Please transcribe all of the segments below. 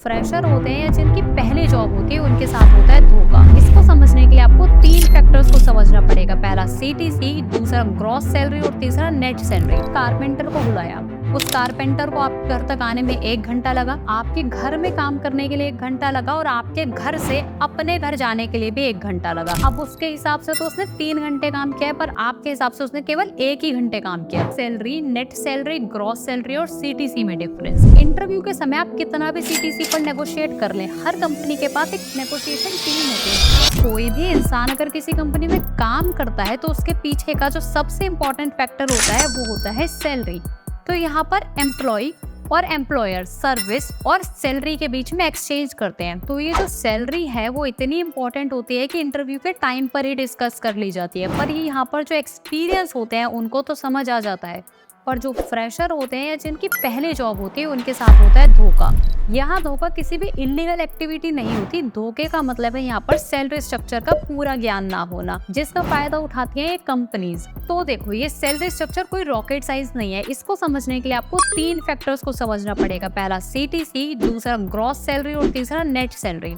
Fresher होते हैं या जिनकी पहली जॉब होती है उनके साथ होता है धोखा। इसको समझने के लिए आपको 3 फैक्टर्स को समझना पड़ेगा। पहला सीटीसी, दूसरा ग्रॉस सैलरी और तीसरा नेट सैलरी। कारपेंटर को बुलाया, उस कारपेंटर को आपके घर तक आने में 1 घंटा लगा, आपके घर में काम करने के लिए 1 घंटा लगा और आपके घर से अपने घर जाने के लिए भी 1 घंटा लगा। अब उसके हिसाब से तो उसने 3 घंटे काम किया है, पर आपके हिसाब से उसने केवल 1 ही घंटे काम किया। Salary, net salary, gross salary और सीटीसी में डिफरेंस। इंटरव्यू के समय आप कितना भी सीटीसी पर नेगोशिएट कर लें, हर कंपनी के पास एक नेगोशिएशन टीम होती है। कोई भी इंसान अगर किसी कंपनी में काम करता है तो उसके पीछे का जो सबसे इम्पोर्टेंट फैक्टर होता है वो होता है सैलरी। तो यहाँ पर एम्प्लॉय और एम्प्लॉयर सर्विस और सैलरी के बीच में एक्सचेंज करते हैं। तो ये जो सैलरी है वो इतनी इंपॉर्टेंट होती है कि इंटरव्यू के टाइम पर ही डिस्कस कर ली जाती है। पर ये यहाँ पर जो एक्सपीरियंस होते हैं उनको तो समझ आ जाता है, पर जो फ्रेशर होते हैं या जिनकी पहली जॉब होती है उनके साथ होता है धोखा। यहाँ धोखा किसी भी इलीगल एक्टिविटी नहीं होती। धोखे का मतलब है यहाँ पर सैलरी स्ट्रक्चर का पूरा ज्ञान ना होना, जिसका फायदा उठाती हैं ये कंपनीज। तो देखो, ये सैलरी स्ट्रक्चर कोई रॉकेट साइंस नहीं है। इसको समझने के लिए आपको 3 फैक्टर्स को समझना पड़ेगा। पहला सीटीसी, दूसरा ग्रॉस सैलरी और तीसरा नेट सैलरी।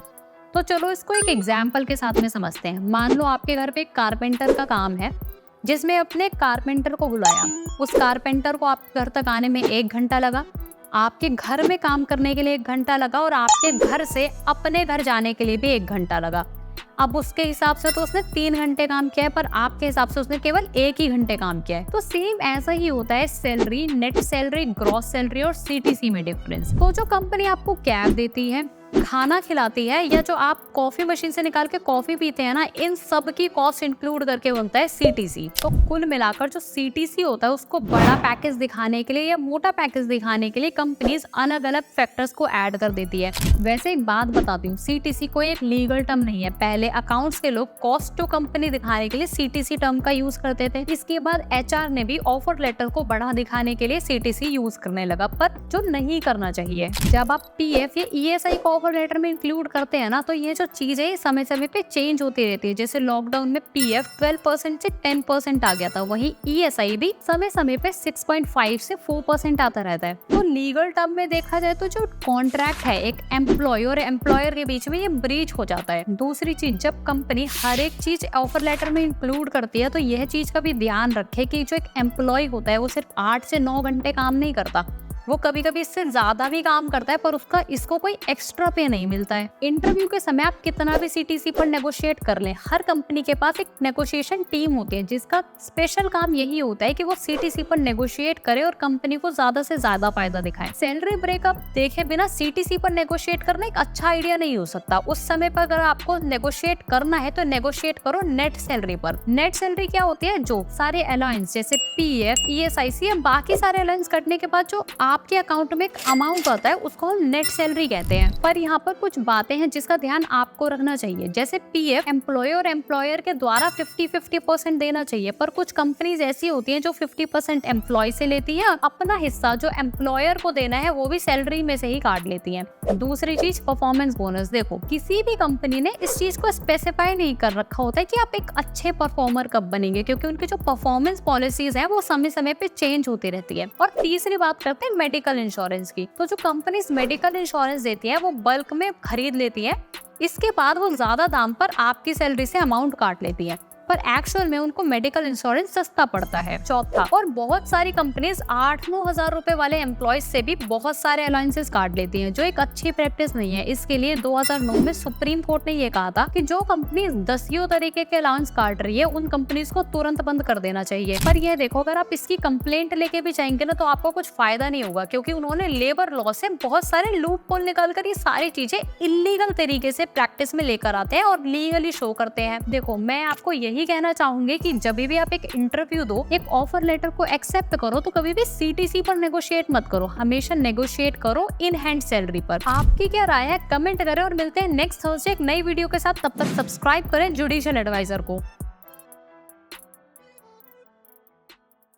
तो चलो इसको एक एग्जाम्पल के साथ में समझते हैं। मान लो आपके घर पे एक कारपेंटर का काम है, जिसमें अपने कारपेंटर को बुलाया। उस कारपेंटर को आपके घर तक आने में 1 घंटा लगा, आपके घर में काम करने के लिए 1 घंटा लगा और आपके घर से अपने घर जाने के लिए भी 1 घंटा लगा। अब उसके हिसाब से तो उसने 3 घंटे काम किया है, पर आपके हिसाब से उसने केवल 1 ही घंटे काम किया है। तो सेम ऐसा ही होता है salary, net salary, gross salary और सीटीसी में डिफरेंस। तो जो कंपनी आपको कैब देती है, खाना खिलाती है, या जो आप कॉफी मशीन से निकाल के कॉफी पीते हैं ना, इन सब की कॉस्ट इंक्लूड करके बनता है सीटीसी। तो कुल मिलाकर जो सीटीसी होता है उसको बड़ा पैकेज दिखाने के लिए या मोटा पैकेज दिखाने के लिए कंपनीज अलग अलग फैक्टर्स को ऐड कर देती है। वैसे एक बात बताती हूँ, सीटीसी कोई एक लीगल टर्म नहीं है। पहले अकाउंट्स के लोग कॉस्ट टू कंपनी दिखाने के लिए सीटीसी टर्म का यूज करते थे। इसके बाद एचआर ने भी ऑफर लेटर को बड़ा दिखाने के लिए सीटीसी यूज करने लगा, पर जो नहीं करना चाहिए। जब आप पीएफ या ईएसआई को ऑफर लेटर में इंक्लूड करते हैं ना, तो ये जो चीजें है समय समय पे चेंज होती रहती है। जैसे लॉकडाउन में पीएफ 12% से 10% आ गया था, वही ईएसआई भी समय समय पे 6.5 से 4% आता रहता है। तो लीगल टर्म में देखा जाए तो जो कॉन्ट्रैक्ट है एक एम्प्लॉय और एम्प्लॉयर के बीच में, ये ब्रीच हो जाता है। दूसरी चीज, जब कंपनी हर एक चीज ऑफर लेटर में इंक्लूड करती है तो यह चीज का भी ध्यान रखे कि जो एक एम्प्लॉय होता है वो सिर्फ 8 से 9 घंटे काम नहीं करता, वो कभी कभी इससे ज्यादा भी काम करता है, पर इसको कोई एक्स्ट्रा पे नहीं मिलता है। इंटरव्यू के समय आप कितना भी सीटीसी पर नेगोशिएट कर लें, हर कंपनी के पास एक नेगोशिएशन टीम होती है जिसका स्पेशल काम यही होता है कि वो सीटीसी पर नेगोशिएट करे और कंपनी को ज्यादा से ज्यादा फायदा दिखाए। सैलरी ब्रेकअप देखे बिना सीटीसी पर नेगोशिएट करना एक अच्छा आइडिया नहीं हो सकता। उस समय पर अगर आपको नेगोशिएट करना है तो नेगोशिएट करो नेट सैलरी पर। नेट सैलरी क्या होती है? जो सारे अलाउंस जैसे पीएफ, ईएसआईसी या बाकी सारे अलाउंस कटने के बाद जो आपके अकाउंट में एक अमाउंट आता है उसको हम नेट सैलरी कहते हैं। पर यहाँ पर कुछ बातें हैं जिसका ध्यान आपको रखना चाहिए। जैसे पीएफ एम्प्लॉय और एम्प्लॉयर के द्वारा 50-50% देना चाहिए, पर कुछ कंपनीज ऐसी होती हैं जो 50% एम्प्लॉय से लेती है, अपना हिस्सा जो एम्प्लॉयर को देना है वो भी सैलरी में से ही काट लेती है। दूसरी चीज, परफॉर्मेंस बोनस। देखो, किसी भी कंपनी ने इस चीज को स्पेसिफाई नहीं कर रखा होता है कि आप एक अच्छे परफॉर्मर कब बनेंगे, क्योंकि उनकी जो परफॉर्मेंस पॉलिसीज है वो समय समय पे चेंज होती रहती है। और तीसरी बात करते हैं मेडिकल इंश्योरेंस की। तो जो कंपनीज मेडिकल इंश्योरेंस देती है वो बल्क में खरीद लेती है, इसके बाद वो ज्यादा दाम पर आपकी सैलरी से अमाउंट काट लेती है, पर एक्चुअल में उनको मेडिकल इंश्योरेंस सस्ता पड़ता है। चौथा, और बहुत सारी कंपनीज 8-9 हजार रुपए वाले एम्प्लॉयज से भी बहुत सारे अलाउंसेस काट लेती हैं, जो एक अच्छी प्रैक्टिस नहीं है। इसके लिए 2009 में सुप्रीम कोर्ट ने ये कहा था कि जो कंपनी दसियों तरीके के अलाउंस काट रही है उन कंपनीज को तुरंत बंद कर देना चाहिए। पर ये देखो, अगर आप इसकी कंप्लेंट लेके भी जाएंगे ना तो आपको कुछ फायदा नहीं होगा, क्योंकि उन्होंने लेबर लॉ से बहुत सारे लूप होल निकाल कर ये सारी चीजें इलीगल तरीके से प्रैक्टिस में लेकर आते हैं और लीगली शो करते हैं। देखो, मैं आपको यही कहना चाहूंगी कि जब भी आप एक इंटरव्यू दो, एक ऑफर लेटर को एक्सेप्ट करो, तो कभी भी सीटीसी पर नेगोशिएट मत करो, हमेशा नेगोशिएट करो इन हैंड सैलरी पर। आपकी क्या राय है? कमेंट करें और मिलते हैं नेक्स्ट थर्सडे एक नई वीडियो के साथ। तब तक सब्सक्राइब करें जुडिशियल एडवाइजर को।